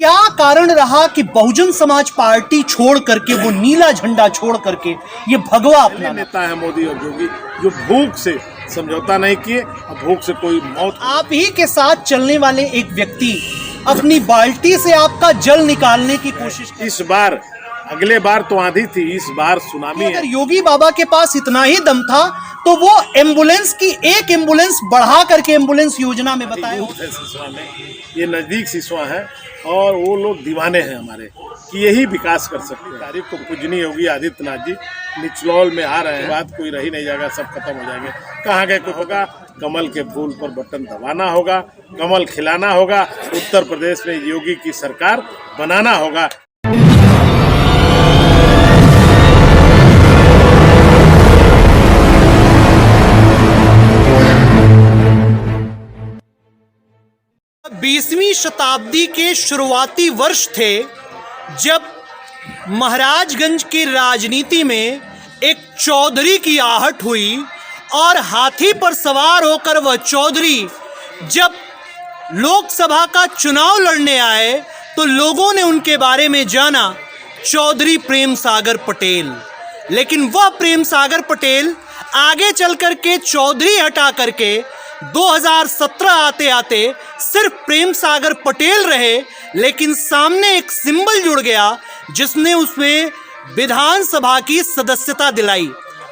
क्या कारण रहा कि बहुजन समाज पार्टी छोड़ करके वो नीला झंडा छोड़ करके ये भगवा अपना नेता है मोदी और योगी जो भूख से समझौता नहीं किए और भूख से कोई मौत। आप ही के साथ चलने वाले एक व्यक्ति अपनी बाल्टी से आपका जल निकालने की कोशिश इस बार अगले बार तो आंधी थी, इस बार सुनामी अगर है। योगी बाबा के पास इतना ही दम था तो वो एम्बुलेंस की एक एम्बुलेंस बढ़ा करके एम्बुलेंस योजना में बताया। यूथ है सिसवा में, ये नजदीक सिसवा है और वो लोग दीवाने हैं हमारे कि यही विकास कर सकते हैं। तारीख को पूजनीय योगी आदित्यनाथ जी निचलौल में आ रहे हैं, बात कोई रही नहीं जाएगा, सब खत्म हो जाएंगे। कहाँ गए कोई होगा, कमल के फूल पर बटन दबाना होगा, कमल खिलाना होगा, उत्तर प्रदेश में योगी की सरकार बनाना होगा। बीसवीं शताब्दी के शुरुआती वर्ष थे जब महाराजगंज की राजनीति में एक चौधरी की आहट हुई और हाथी पर सवार होकर वह चौधरी जब लोकसभा का चुनाव लड़ने आए तो लोगों ने उनके बारे में जाना चौधरी प्रेम सागर पटेल। लेकिन वह प्रेम सागर पटेल आगे चल करके चौधरी हटा करके 2017 आते आते सिर्फ प्रेम सागर पटेल रहे, लेकिन सामने एक सिंबल जुड़ गया जिसने उसमें विधानसभा की सदस्यता दिलाई।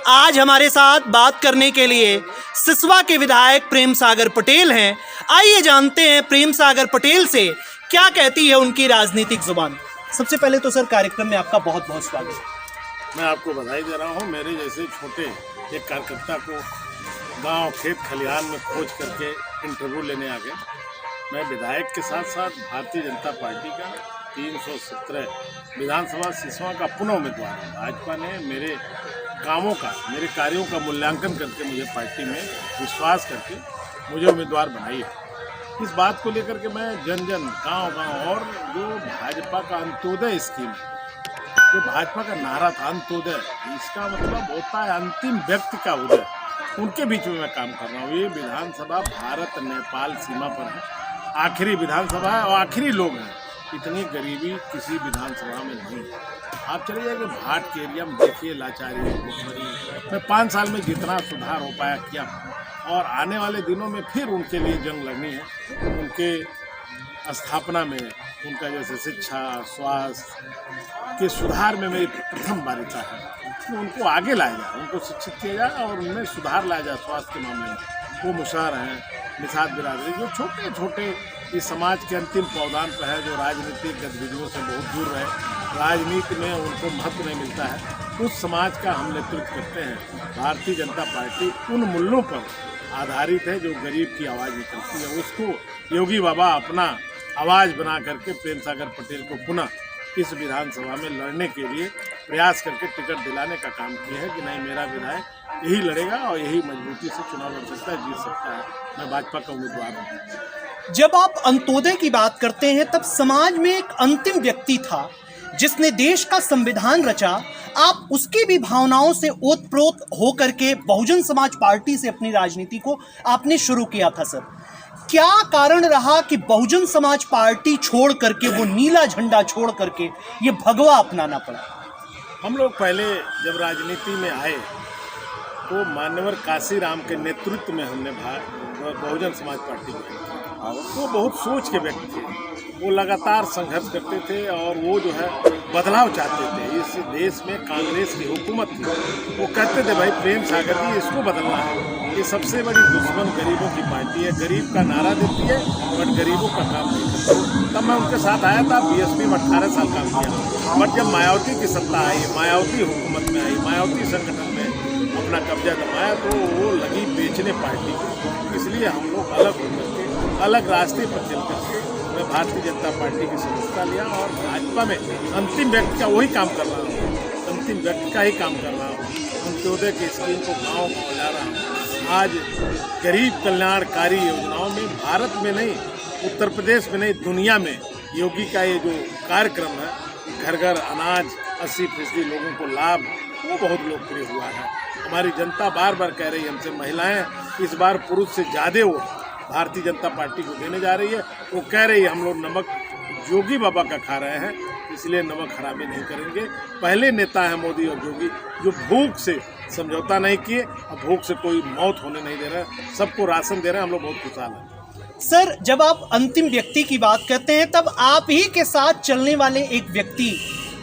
आज हमारे साथ बात करने के लिए सिसवा के विधायक प्रेम सागर पटेल हैं। आइए जानते हैं प्रेम सागर पटेल से क्या कहती है उनकी राजनीतिक जुबान। सबसे पहले तो सर कार्यक्रम में आपका बहुत बहुत स्वागत है। मैं आपको बधाई दे रहा हूँ। मेरे जैसे छोटे एक कार्यकर्ता को गांव खेत खलिहान में खोज करके इंटरव्यू लेने आ गए। मैं विधायक के साथ साथ भारतीय जनता पार्टी का 317 विधानसभा सिसवा का पुनः उम्मीदवार हूँ। भाजपा ने मेरे कामों का, मेरे कार्यों का मूल्यांकन करके मुझे पार्टी में विश्वास करके मुझे उम्मीदवार बनाई है। इस बात को लेकर के मैं जन जन गांव और जो भाजपा का अंत्योदय स्कीम, जो भाजपा का नारा था अंत्योदय, इसका मतलब होता है अंतिम व्यक्ति का उदय, उनके बीच में मैं काम कर रहा हूँ। ये विधानसभा भारत नेपाल सीमा पर है, आखिरी विधानसभा है और आखिरी लोग हैं। इतनी गरीबी किसी विधानसभा में नहीं है। आप चले जाइए भाट के एरिया में, देखिए लाचारी भुखमरी। मैं 5 साल में जितना सुधार हो पाया किया, और आने वाले दिनों में फिर उनके लिए जंग लड़नी है। उनके स्थापना में, उनका जैसे शिक्षा स्वास्थ्य के सुधार में मेरी प्रथम बारीता है कि उनको आगे लाया जाए, उनको शिक्षित किया जाए और उनमें सुधार लाया जाए स्वास्थ्य के मामले में। वो मुशार हैं, निषाद बिरादरी, जो छोटे छोटे इस समाज के अंतिम पौधान पर है, जो राजनीतिक गतिविधियों से बहुत दूर रहे, राजनीति में उनको महत्व नहीं मिलता है, उस समाज का हम नेतृत्व करते हैं। भारतीय जनता पार्टी उन मूल्यों पर आधारित है जो गरीब की आवाज़ निकलती है, उसको योगी बाबा अपना आवाज़ बना करके प्रेम सागर पटेल को पुनः इस विधानसभा में लड़ने के लिए प्रयास करके टिकट दिलाने का काम किया है कि नहीं, मेरा विधायक यही लड़ेगा और यही मजबूती से चुनाव लड़ सकता है, जीत सकता है। मैं भाजपा का उम्मीदवार हूँ। जब आप अंत्योदय की बात करते हैं तब समाज में एक अंतिम व्यक्ति था जिसने देश का संविधान रचा। आप उसकी भी भावनाओं से ओतप्रोत होकर के बहुजन समाज पार्टी से अपनी राजनीति को आपने शुरू किया था। सर, क्या कारण रहा कि बहुजन समाज पार्टी छोड़ करके वो नीला झंडा छोड़ करके ये भगवा अपनाना पड़ा? हम लोग पहले जब राजनीति में आए तो मान्यवर काशीराम के नेतृत्व में हमने बहुजन समाज पार्टी में, वो बहुत सोच के व्यक्ति थे, वो लगातार संघर्ष करते थे और वो जो है बदलाव चाहते थे। इस देश में कांग्रेस की हुकूमत थी, वो कहते थे भाई प्रेम सागर जी इसको बदलना है, ये सबसे बड़ी दुश्मन गरीबों की पार्टी है, गरीब का नारा देती है बट गरीबों का काम नहीं करती। तब मैं उनके साथ आया था, बीएसपी में 18 साल काम किया। बट जब मायावती की सत्ता आई, मायावती हुकूमत में आई, मायावती संगठन में अपना कब्जा जमाया तो वो लगी बेचने पार्टी को। इसलिए हम लोग अलग होकर के, अलग रास्ते पर चल करके मैं भारतीय जनता पार्टी की सदस्यता लिया और भाजपा में अंतिम व्यक्ति का वही काम कर रहा हूँ, अंतिम व्यक्ति का ही काम कर रहा हूँ। अंत्योदय की स्कीम को गाँव गाँव ला रहा हूँ। आज गरीब कल्याणकारी योजनाओं में भारत में नहीं, उत्तर प्रदेश में नहीं, दुनिया में योगी का ये जो कार्यक्रम है, घर घर अनाज 80% लोगों को लाभ, वो बहुत लोकप्रिय हुआ है। हमारी जनता बार बार कह रही है हमसे, महिलाएं इस बार पुरुष से ज़्यादा वो भारतीय जनता पार्टी को देने जा रही है। वो कह रही है हम लोग नमक योगी बाबा का खा रहे हैं, इसलिए नमक हरामी नहीं करेंगे। पहले नेता है मोदी और योगी जो भूख से समझौता नहीं किए और भूख से कोई मौत होने नहीं दे रहे, सबको राशन दे रहे हैं। हम लोग बहुत खुशहाल हैं। सर, जब आप अंतिम व्यक्ति की बात करते हैं तब आप ही के साथ चलने वाले एक व्यक्ति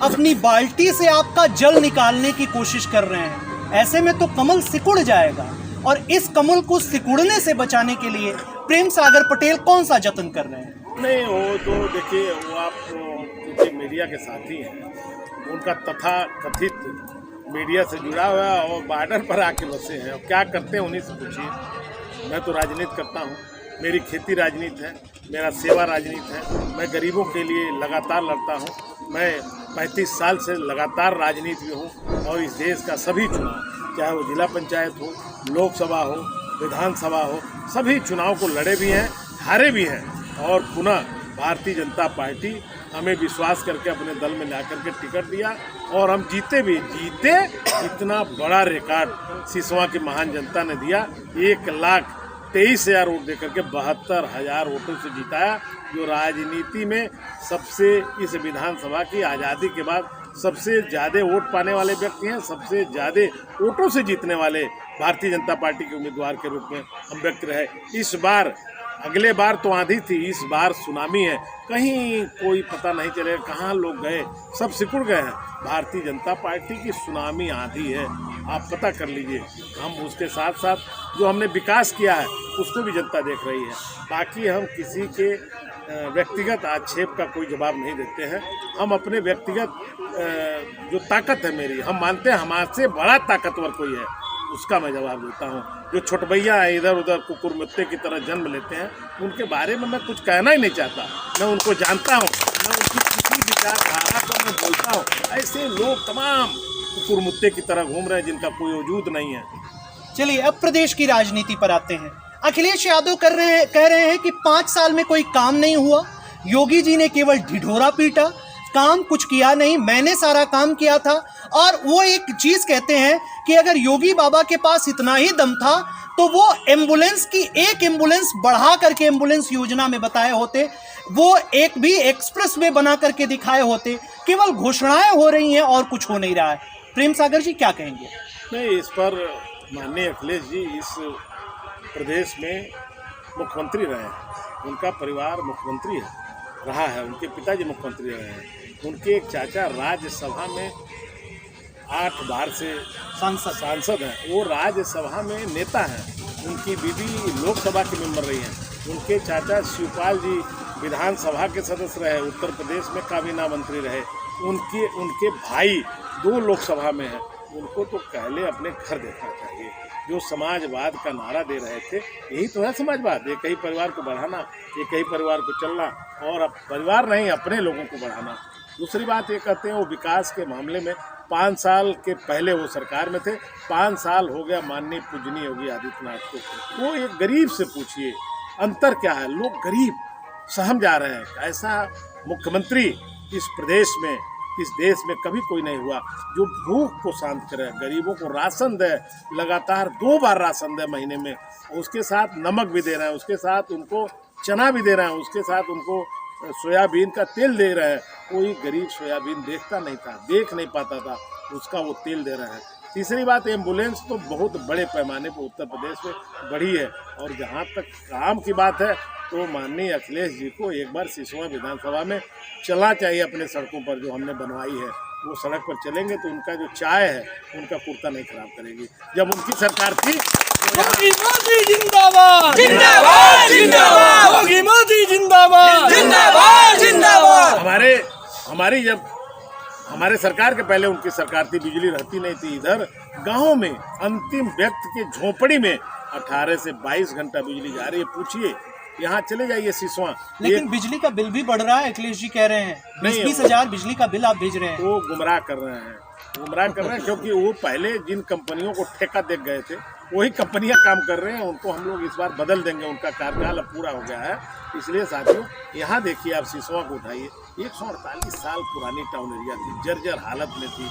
अपनी बाल्टी से आपका जल निकालने की कोशिश कर रहे हैं। ऐसे में तो कमल सिकुड़ जाएगा, और इस कमल को सिकुड़ने से बचाने के लिए प्रेम सागर पटेल कौन सा जतन कर रहे हैं? नहीं, वो तो देखिए, वो आप क्योंकि मीडिया के साथी हैं, उनका तथा कथित मीडिया से जुड़ा हुआ है और बॉर्डर पर आके बसे हैं, और क्या करते हैं उन्हीं से पूछिए। मैं तो राजनीति करता हूँ, मेरी खेती राजनीति है, मेरा सेवा राजनीति है, मैं गरीबों के लिए लगातार लड़ता हूँ। मैं 35 साल से लगातार राजनीति में हूँ, और इस देश का सभी चुनाव, चाहे वो जिला पंचायत हो, लोकसभा हो, विधानसभा हो, सभी चुनाव को लड़े भी हैं, हारे भी हैं, और पुनः भारतीय जनता पार्टी हमें विश्वास करके अपने दल में ला करके टिकट दिया, और हम जीते भी। जीते इतना बड़ा रिकॉर्ड सिसवा की महान जनता ने दिया, 1,23,000 वोट देकर के 72,000 वोटों से जिताया, जो राजनीति में सबसे, इस विधानसभा की आज़ादी के बाद सबसे ज़्यादा वोट पाने वाले व्यक्ति हैं, सबसे ज़्यादा वोटों से जीतने वाले भारतीय जनता पार्टी के उम्मीदवार के रूप में हम व्यक्त रहे। इस बार, अगले बार तो आंधी थी, इस बार सुनामी है, कहीं कोई पता नहीं चलेगा कहाँ लोग गए, सब सिकुड़ गए हैं। भारतीय जनता पार्टी की सुनामी आंधी है, आप पता कर लीजिए। हम उसके साथ साथ जो हमने विकास किया है उसको भी जनता देख रही है। बाकी हम किसी के व्यक्तिगत आक्षेप का कोई जवाब नहीं देते हैं। हम अपने व्यक्तिगत जो ताकत है मेरी, हम मानते हैं हमारे बड़ा ताकतवर कोई है, उसका मैं जवाब देता हूँ। जो छोटभैया हैं, इधर उधर कुकुर मुत्ते की तरह जन्म लेते हैं, उनके बारे में मैं कुछ कहना ही नहीं चाहता। मैं उनको जानता हूँ, मैं उनकी किसी विचारधारा को मैं बोलता हूँ। ऐसे लोग तमाम कुकुर मुत्ते की तरह घूम रहे हैं जिनका कोई वजूद नहीं है। चलिए, अब प्रदेश की राजनीति पर आते हैं। अखिलेश यादव कह रहे हैं कि 5 साल में कोई काम नहीं हुआ, योगी जी ने केवल ढिढोरा पीटा, काम कुछ किया नहीं, मैंने सारा काम किया था। और वो एक चीज कहते हैं कि अगर योगी बाबा के पास इतना ही दम था तो वो एम्बुलेंस की एक एम्बुलेंस बढ़ा करके एम्बुलेंस योजना में बताए होते, वो एक भी एक्सप्रेस वे बना करके दिखाए होते। केवल घोषणाएं हो रही हैं और कुछ हो नहीं रहा है। प्रेम सागर जी क्या कहेंगे? नहीं, इस पर माननीय अखिलेश जी इस प्रदेश में मुख्यमंत्री रहे हैं, उनका परिवार मुख्यमंत्री रहा है, उनके पिताजी मुख्यमंत्री रहे हैं, उनके एक चाचा राज्यसभा में 8 बार से सांसद हैं, वो राज्यसभा में नेता हैं, उनकी बीवी लोकसभा के मेंबर रही हैं, उनके चाचा शिवपाल जी विधानसभा के सदस्य रहे, उत्तर प्रदेश में काबीना मंत्री रहे, उनके भाई 2 लोकसभा में हैं। उनको तो पहले अपने घर देखना चाहिए। जो समाजवाद का नारा दे रहे थे, यही तो है समाजवाद, एक ही परिवार को बढ़ाना, एक ही परिवार को चलना, और अब परिवार नहीं अपने लोगों को बढ़ाना। दूसरी बात ये कहते हैं वो विकास के मामले में 5 साल के पहले वो सरकार में थे, 5 साल हो गया माननीय पूजनीय योगी आदित्यनाथ को। वो एक गरीब से पूछिए अंतर क्या है, लोग गरीब सहम जा रहे हैं। ऐसा मुख्यमंत्री इस प्रदेश में, इस देश में कभी कोई नहीं हुआ जो भूख को शांत करे, गरीबों को राशन दे, लगातार 2 बार राशन दे महीने में, उसके साथ नमक भी दे रहे हैं, उसके साथ उनको चना भी दे रहे हैं, उसके साथ उनको सोयाबीन का तेल दे रहे हैं। कोई गरीब सोयाबीन देखता नहीं था, देख नहीं पाता था, उसका वो तेल दे रहे हैं। तीसरी बात, एम्बुलेंस तो बहुत बड़े पैमाने पर उत्तर प्रदेश में बढ़ी है। और जहाँ तक काम की बात है तो माननीय अखिलेश जी को एक बार सिसवा विधानसभा में चलना चाहिए अपने सड़कों पर जो हमने बनवाई है। वो सड़क पर चलेंगे तो उनका जो चाय है उनका कुर्ता नहीं खराब करेगी। जब उनकी सरकार थी मोदी जिंदाबाद, जिंदाबाद जिंदाबाद, मोदी जिंदाबाद, जिंदाबाद जिंदाबाद। हमारी जब हमारे सरकार के पहले उनकी सरकार थी, बिजली रहती नहीं थी। इधर गाँव में अंतिम व्यक्ति के झोपड़ी में 18 से 22 घंटा बिजली जा रही है। पूछिए, यहाँ चले जाइए सिसवा। लेकिन बिजली का बिल भी बढ़ रहा है, अखिलेश जी कह रहे हैं 20 हजार बिजली का बिल आप भेज रहे हैं। वो गुमराह कर रहे हैं क्योंकि वो पहले जिन कंपनियों को ठेका दे गए थे वही कंपनियां काम कर रहे हैं। उनको हम लोग इस बार बदल देंगे, उनका कार्यकाल अब पूरा हो गया है। इसलिए साथियों, यहाँ देखिए, आप सिसवा को उठाइए, 148 साल पुरानी टाउन एरिया थी, जर्जर हालत में थी।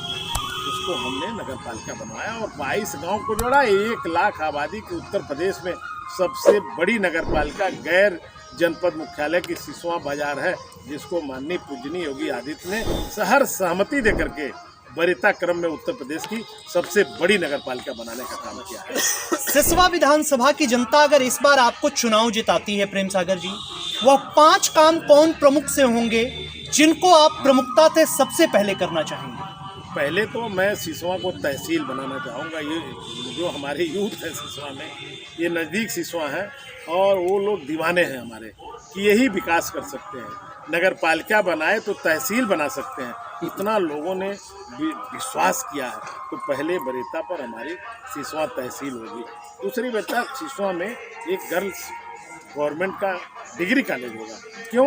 उसको हमने नगर पालिका बनवाया और 22 गाँव को जोड़ा। 1 लाख आबादी के उत्तर प्रदेश में सबसे बड़ी नगर पालिका गैर जनपद मुख्यालय की सिसवा बाजार है, जिसको माननीय पूजनीय योगी आदित्य ने हर सहमति दे करके वरीयता क्रम में उत्तर प्रदेश की सबसे बड़ी नगर पालिका बनाने का काम किया है। सिसवा विधानसभा की जनता अगर इस बार आपको चुनाव जिताती है प्रेम सागर जी, वह 5 काम कौन प्रमुख से होंगे जिनको आप प्रमुखता से सबसे पहले करना चाहेंगे? पहले तो मैं सिसवा को तहसील बनाना चाहूँगा। ये जो हमारे यूथ है सिसवा में, ये नज़दीक सिसवा है और वो लोग दीवाने हैं हमारे कि यही विकास कर सकते हैं। नगर पालिका बनाए तो तहसील बना सकते हैं, इतना लोगों ने विश्वास किया है। तो पहले वरीयता पर हमारी सिसवा तहसील होगी। दूसरी वरीयता सिसवा में एक गर्ल्स गवर्नमेंट का डिग्री कॉलेज होगा। क्यों?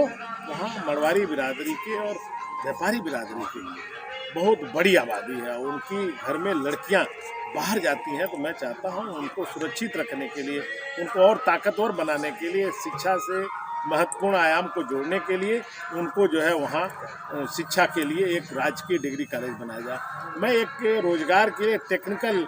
वहाँ मरवाड़ी बिरादरी के और व्यापारी बिरादरी के बहुत बड़ी आबादी है। उनकी घर में लड़कियाँ बाहर जाती हैं, तो मैं चाहता हूँ उनको सुरक्षित रखने के लिए, उनको और ताकतवर बनाने के लिए, शिक्षा से महत्वपूर्ण आयाम को जोड़ने के लिए उनको जो है वहाँ शिक्षा के लिए एक राजकीय डिग्री कॉलेज बनाया जाए। मैं एक रोजगार के लिए टेक्निकल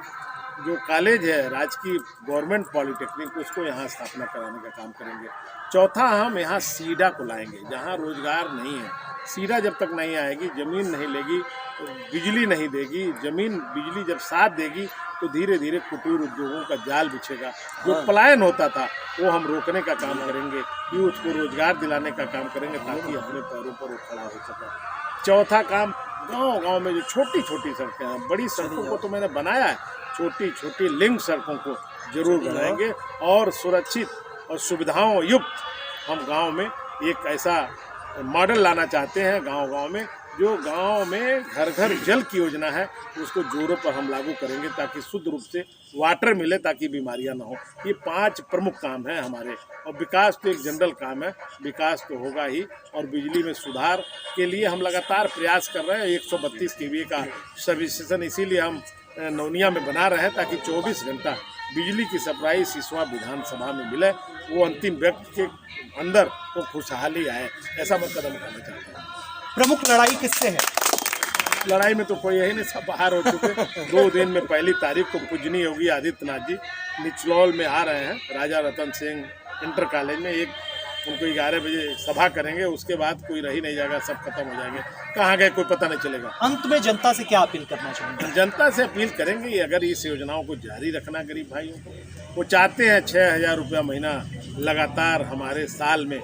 जो कॉलेज है राजकीय गवर्नमेंट पॉलिटेक्निक, उसको यहाँ स्थापना कराने का काम करेंगे। चौथा, हम यहाँ सीडा को लाएंगे जहाँ रोजगार नहीं है। सीडा जब तक नहीं आएगी, ज़मीन नहीं लेगी, बिजली नहीं देगी, ज़मीन बिजली जब साथ देगी तो धीरे धीरे कुटीर उद्योगों का जाल बिछेगा। जो पलायन होता था वो हम रोकने का काम करेंगे, यूथ को रोजगार दिलाने का काम करेंगे ताकि अपने पैरों पर वो खड़ा हो सके। चौथा काम, गांव गांव में जो छोटी छोटी सड़कें हैं, बड़ी सड़कों को तो मैंने बनाया है, छोटी छोटी लिंक सड़कों को जरूर बनाएंगे और सुरक्षित और सुविधाओं युक्त हम गांव में एक ऐसा मॉडल लाना चाहते हैं। गांव गांव में जो गांव में घर घर जल की योजना है उसको जोरों पर हम लागू करेंगे ताकि शुद्ध रूप से वाटर मिले, ताकि बीमारियां ना हो। ये 5 प्रमुख काम हैं हमारे। और विकास तो एक जनरल काम है, विकास तो होगा ही। और बिजली में सुधार के लिए हम लगातार प्रयास कर रहे हैं। 132 kVA का सब स्टेशन इसीलिए हम नौनिया में बना रहे हैं ताकि 24 घंटा बिजली की सप्लाई सिसवा विधानसभा में मिले, वो अंतिम व्यक्ति के अंदर वो खुशहाली आए। ऐसा मैं कदम उठाना चाहता हूँ। प्रमुख लड़ाई किससे है? लड़ाई में तो कोई यही नहीं, सब बाहर हो चुके। 2 दिन में 1 तारीख को पूजनीय योगी आदित्यनाथ जी निचलौल में आ रहे हैं, राजा रतन सिंह इंटर कॉलेज में। एक उनको 11 बजे सभा करेंगे, उसके बाद कोई रही नहीं जाएगा, सब खत्म हो जाएंगे, कहाँ गए कोई पता नहीं चलेगा। अंत में जनता से क्या अपील करना चाहेंगे? जनता से अपील करेंगे अगर इस योजनाओं को जारी रखना गरीब भाइयों को। वो चाहते हैं 6,000 रुपया महीना लगातार हमारे साल में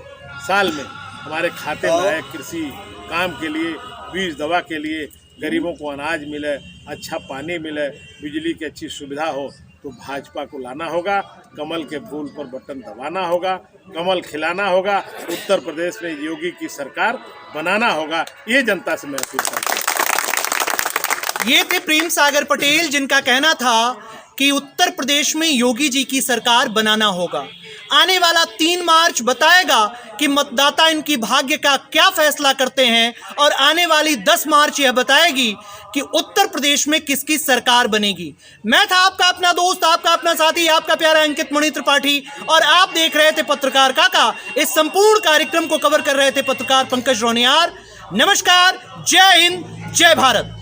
हमारे खाते में आए, कृषि काम के लिए, बीज दवा के लिए, गरीबों को अनाज मिले, अच्छा पानी मिले, बिजली की अच्छी सुविधा हो। तो भाजपा को लाना होगा, कमल के फूल पर बटन दबाना होगा, कमल खिलाना होगा, उत्तर प्रदेश में योगी की सरकार बनाना होगा। ये जनता से मैं अपील करता हूँ। ये थे प्रेम सागर पटेल, जिनका कहना था कि उत्तर प्रदेश में योगी जी की सरकार बनाना होगा। आने वाला 3 मार्च बताएगा कि मतदाता इनकी भाग्य का क्या फैसला करते हैं, और आने वाली 10 मार्च यह बताएगी कि उत्तर प्रदेश में किसकी सरकार बनेगी। मैं था आपका अपना दोस्त, आपका अपना साथी, आपका प्यारा अंकित मणि त्रिपाठी, और आप देख रहे थे पत्रकार काका। इस संपूर्ण कार्यक्रम को कवर कर रहे थे पत्रकार पंकज रोनियार। नमस्कार, जय हिंद, जय भारत।